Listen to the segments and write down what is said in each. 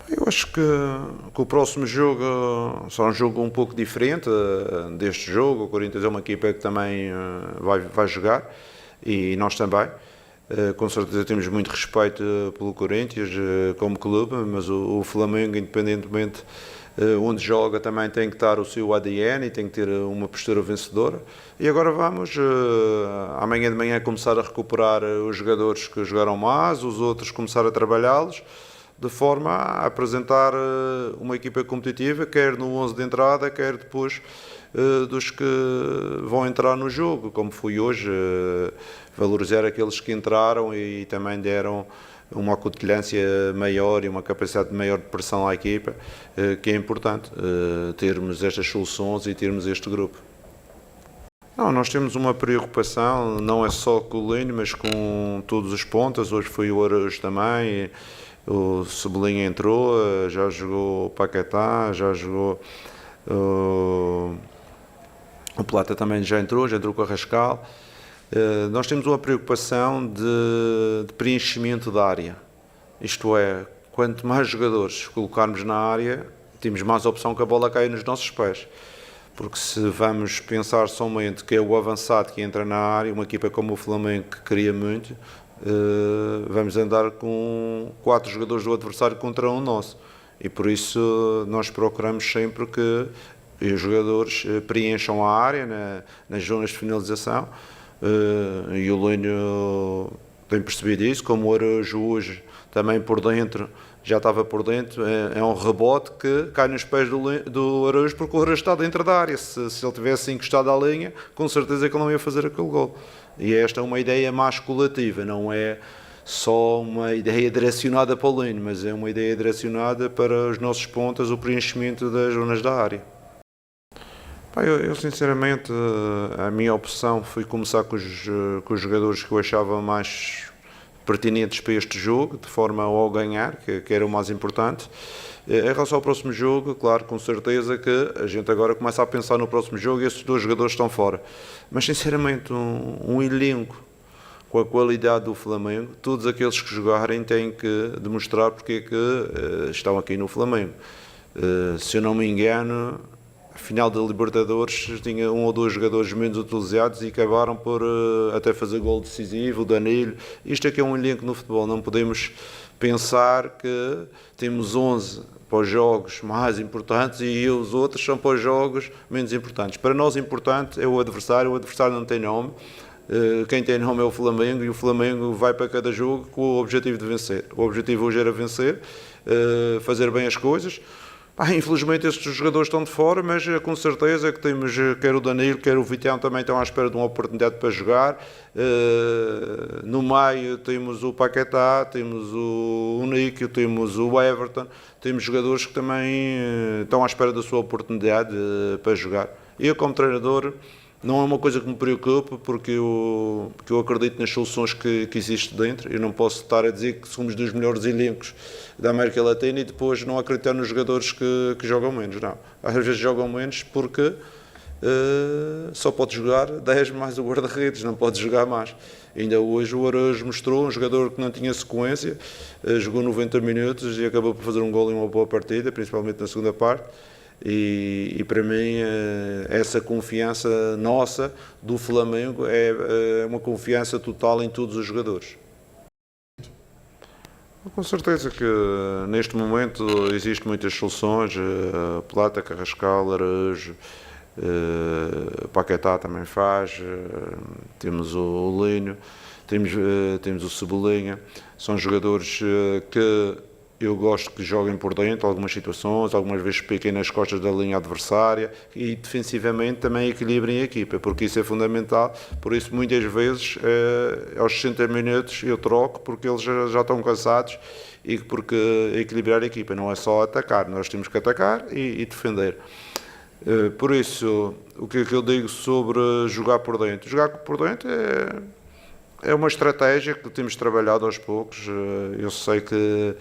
Eu acho que o próximo jogo será um jogo um pouco diferente deste jogo. O Corinthians é uma equipa que também vai jogar e nós também. Com certeza temos muito respeito pelo Corinthians como clube, mas o Flamengo, independentemente onde joga, também tem que estar o seu ADN e tem que ter uma postura vencedora. E agora vamos, amanhã de manhã, começar a recuperar os jogadores que jogaram mais, os outros começar a trabalhá-los de forma a apresentar uma equipa competitiva, quer no 11 de entrada, quer depois dos que vão entrar no jogo, como foi hoje, valorizar aqueles que entraram e também deram uma acutilância maior e uma capacidade maior de pressão à equipa, que é importante termos estas soluções e termos este grupo. Não, nós temos uma preocupação, não é só com o Lino, mas com todos os pontas. Hoje foi o Araújo também, o Cebolinha entrou, já jogou o Paquetá, já jogou o Plata também já entrou com a Rascal. Nós temos uma preocupação de preenchimento da área. Isto é, quanto mais jogadores colocarmos na área, temos mais opção que a bola caia nos nossos pés. Porque se vamos pensar somente que é o avançado que entra na área, uma equipa como o Flamengo que cria muito, vamos andar com 4 jogadores do adversário contra um nosso. E por isso nós procuramos sempre que os jogadores preencham a área nas zonas de finalização. E o Lino tem percebido isso, como o Araújo hoje também por dentro, já estava por dentro, é um rebote que cai nos pés do Araújo, porque o Araújo está dentro da área. Se ele tivesse encostado à linha, com certeza que ele não ia fazer aquele gol. E esta é uma ideia mais coletiva, não é só uma ideia direcionada para o Lino, mas é uma ideia direcionada para os nossos pontas, o preenchimento das zonas da área. Eu sinceramente, a minha opção foi começar com os jogadores que eu achava mais pertinentes para este jogo, de forma a ganhar, que era o mais importante. Em relação ao próximo jogo, claro, com certeza que a gente agora começa a pensar no próximo jogo e esses 2 jogadores estão fora. Mas sinceramente, um elenco com a qualidade do Flamengo, todos aqueles que jogarem têm que demonstrar porque é que estão aqui no Flamengo. Se eu não me engano, a final da Libertadores tinha 1 ou 2 jogadores menos utilizados e acabaram por até fazer gol decisivo, o Danilo. Isto é que é um elenco no futebol, não podemos pensar que temos 11 para os jogos mais importantes e os outros são para os jogos menos importantes. Para nós importante é o adversário não tem nome, quem tem nome é o Flamengo e o Flamengo vai para cada jogo com o objetivo de vencer. O objetivo hoje era vencer, fazer bem as coisas. Infelizmente estes jogadores estão de fora, mas com certeza que temos, quer o Danilo, quer o Vitão também estão à espera de uma oportunidade para jogar. No meio temos o Paquetá, temos o Níquel, temos o Everton, temos jogadores que também estão à espera da sua oportunidade para jogar. Eu como treinador não é uma coisa que me preocupe, porque eu acredito nas soluções que existem dentro. Eu não posso estar a dizer que somos dos melhores elencos da América Latina e depois não acreditar nos jogadores que jogam menos. Não. Às vezes jogam menos porque só pode jogar 10 mais o guarda-redes, não pode jogar mais. Ainda hoje o Araújo mostrou um jogador que não tinha sequência, jogou 90 minutos e acabou por fazer um gol em uma boa partida, principalmente na segunda parte. E para mim essa confiança nossa do Flamengo é uma confiança total em todos os jogadores. Com certeza que neste momento existem muitas soluções, Plata, Carrascal, Araújo, Paquetá também faz, temos o Lino, temos o Cebolinha, são jogadores que eu gosto que joguem por dentro, algumas situações, algumas vezes piquem nas costas da linha adversária e defensivamente também equilibrem a equipa, porque isso é fundamental. Por isso, muitas vezes, aos 60 minutos eu troco, porque eles já estão cansados e porque equilibrar a equipa não é só atacar, nós temos que atacar e defender. Por isso, o que é que eu digo sobre jogar por dentro? Jogar por dentro é uma estratégia que temos trabalhado aos poucos. Eu sei que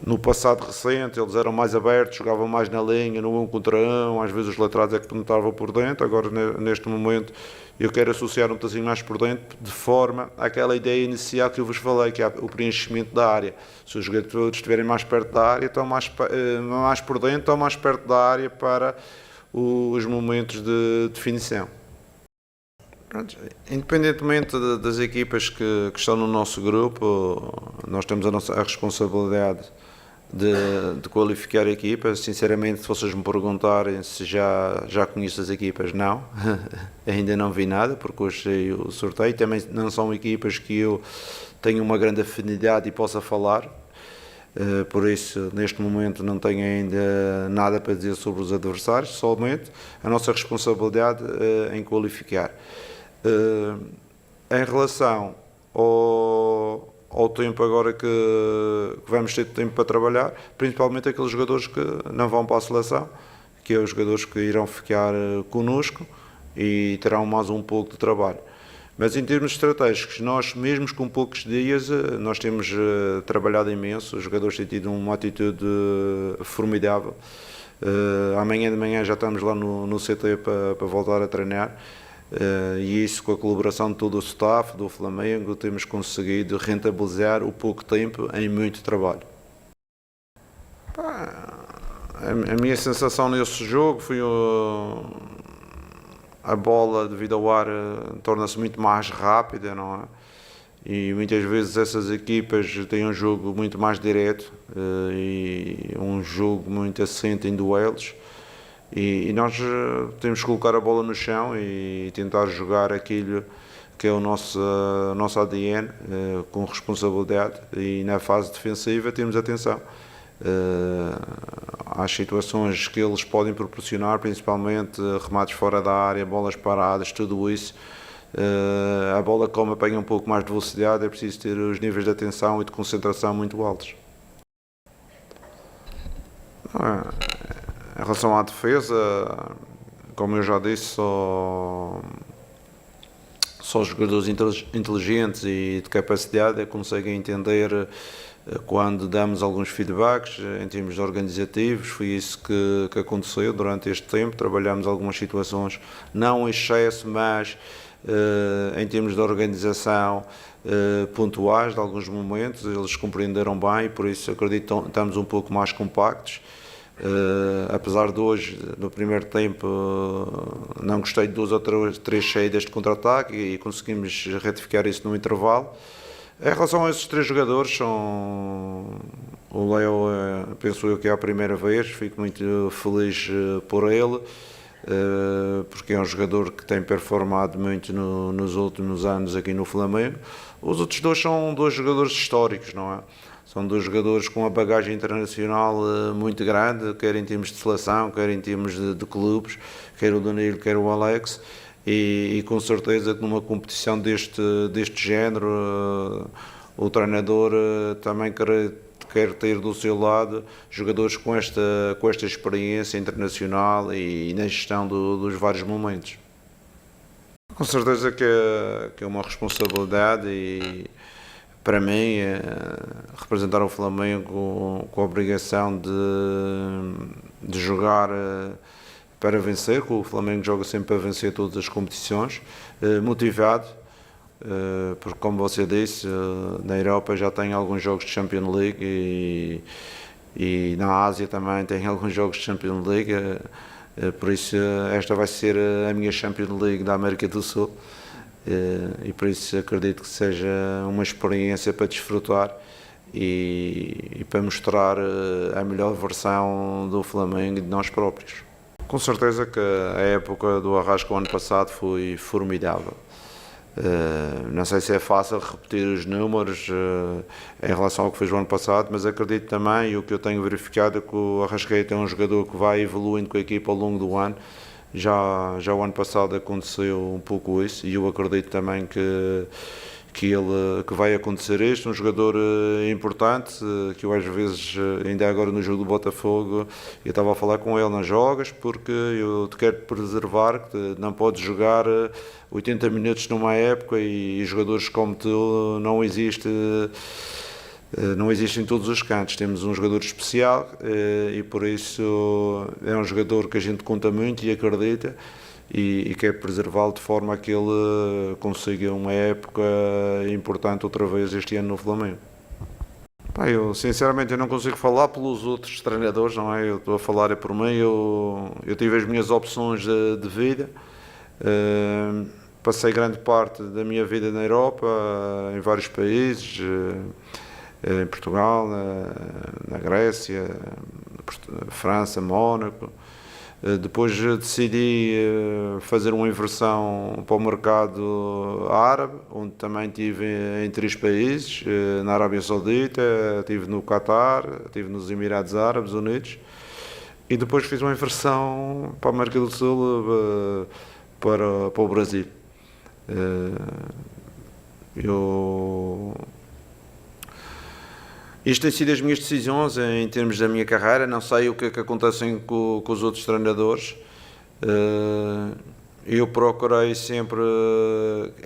No passado recente eles eram mais abertos, jogavam mais na linha, no 1 contra 1, às vezes os laterais é que penetravam por dentro. Agora neste momento eu quero associar um bocadinho mais por dentro, de forma àquela ideia inicial que eu vos falei, que é o preenchimento da área. Se os jogadores estiverem mais perto da área, estão mais por dentro, estão mais perto da área para os momentos de definição. Pronto, independentemente das equipas que estão no nosso grupo, nós temos a responsabilidade de qualificar equipas. Sinceramente, se vocês me perguntarem se já conheço as equipas, não. Ainda não vi nada, porque hoje saiu o sorteio. Também não são equipas que eu tenho uma grande afinidade e possa falar. Por isso, neste momento, não tenho ainda nada para dizer sobre os adversários, somente a nossa responsabilidade em qualificar. Em relação ao tempo agora que vamos ter tempo para trabalhar, principalmente aqueles jogadores que não vão para a seleção, que é os jogadores que irão ficar connosco e terão mais um pouco de trabalho. Mas em termos estratégicos, nós mesmo com poucos dias, nós temos trabalhado imenso, os jogadores têm tido uma atitude formidável. Amanhã de manhã já estamos lá no CT para voltar a treinar. E isso, com a colaboração de todo o staff do Flamengo, temos conseguido rentabilizar o pouco tempo em muito trabalho. A minha sensação nesse jogo foi a bola, devido ao ar, torna-se muito mais rápida, não é? E muitas vezes essas equipas têm um jogo muito mais direto e um jogo muito assente em duelos. E nós temos que colocar a bola no chão e tentar jogar aquilo que é o nosso ADN, com responsabilidade, e na fase defensiva temos atenção às situações que eles podem proporcionar, principalmente remates fora da área, bolas paradas, tudo isso. A bola, como apanha um pouco mais de velocidade, é preciso ter os níveis de atenção e de concentração muito altos. Em relação à defesa, como eu já disse, só jogadores inteligentes e de capacidade é que conseguem entender quando damos alguns feedbacks em termos organizativos. Foi isso que aconteceu durante este tempo. Trabalhamos algumas situações, não em excesso, mas em termos de organização pontuais de alguns momentos. Eles compreenderam bem e por isso acredito que estamos um pouco mais compactos. Apesar de hoje, no primeiro tempo, não gostei de 2 ou 3 saídas de contra-ataque e conseguimos retificar isso no intervalo. Em relação a esses 3 jogadores, o Leo, penso eu que é a primeira vez, fico muito feliz por ele, porque é um jogador que tem performado muito nos últimos anos aqui no Flamengo. Os outros 2 são 2 jogadores históricos, não é? São 2 jogadores com uma bagagem internacional muito grande, quer em termos de seleção, quer em termos de clubes, quer o Danilo, quer o Alex, e com certeza que numa competição deste género, o treinador também quer ter do seu lado jogadores com esta experiência internacional e na gestão dos vários momentos. Com certeza que é uma responsabilidade e, para mim, representar o Flamengo com a obrigação de jogar para vencer, que o Flamengo joga sempre para vencer todas as competições, motivado, porque, como você disse, na Europa já tem alguns jogos de Champions League e na Ásia também tem alguns jogos de Champions League, por isso esta vai ser a minha Champions League da América do Sul. E por isso acredito que seja uma experiência para desfrutar e para mostrar a melhor versão do Flamengo e de nós próprios. Com certeza que a época do Arrasca o ano passado foi formidável. Não sei se é fácil repetir os números em relação ao que fez o ano passado, mas acredito também, e o que eu tenho verificado, é que o Arrascaeta é um jogador que vai evoluindo com a equipa ao longo do ano. Já o ano passado aconteceu um pouco isso e eu acredito também que vai acontecer isto. Um jogador importante, que eu às vezes, ainda agora no jogo do Botafogo, eu estava a falar com ele, não jogas porque eu te quero preservar, que não podes jogar 80 minutos numa época e jogadores como tu não existe Não existe em todos os cantos. Temos um jogador especial e por isso é um jogador que a gente conta muito e acredita e quer preservá-lo de forma a que ele consiga uma época importante outra vez este ano no Flamengo. Pá, eu sinceramente eu não consigo falar pelos outros treinadores, não é? Eu estou a falar é por mim, eu tive as minhas opções de vida. Passei grande parte da minha vida na Europa, em vários países, em Portugal, na Grécia, França, Mónaco. Depois decidi fazer uma inversão para o mercado árabe, onde também estive em 3 países, na Arábia Saudita, estive no Catar, estive nos Emirados Árabes Unidos, e depois fiz uma inversão para a América do Sul, para o Brasil. Eu Isto tem sido as minhas decisões em termos da minha carreira. Não sei o que é que acontece com os outros treinadores. Eu procurei sempre,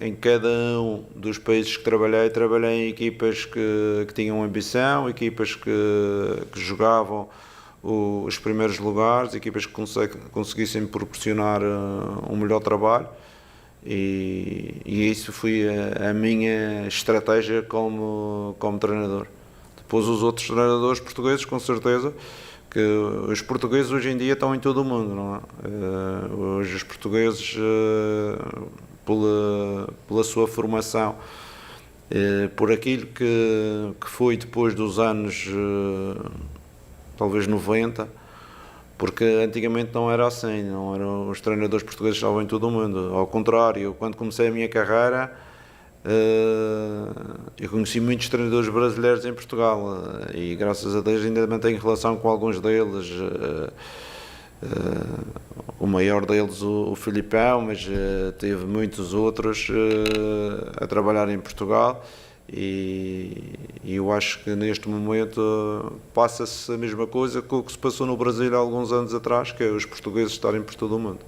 em cada um dos países que trabalhei em equipas que tinham ambição, equipas que jogavam os primeiros lugares, equipas que conseguissem proporcionar um melhor trabalho. E isso foi a minha estratégia como treinador. Depois os outros treinadores portugueses, com certeza, que os portugueses hoje em dia estão em todo o mundo, não é? Hoje os portugueses, pela sua formação, por aquilo que foi depois dos anos, talvez 90, porque antigamente não era assim, não eram os treinadores portugueses que estavam em todo o mundo. Ao contrário, eu, quando comecei a minha carreira, eu conheci muitos treinadores brasileiros em Portugal e graças a Deus ainda mantenho relação com alguns deles. O maior deles, o Filipão, mas teve muitos outros a trabalhar em Portugal. E eu acho que neste momento passa-se a mesma coisa que o que se passou no Brasil há alguns anos atrás, que é os portugueses estarem por todo o mundo.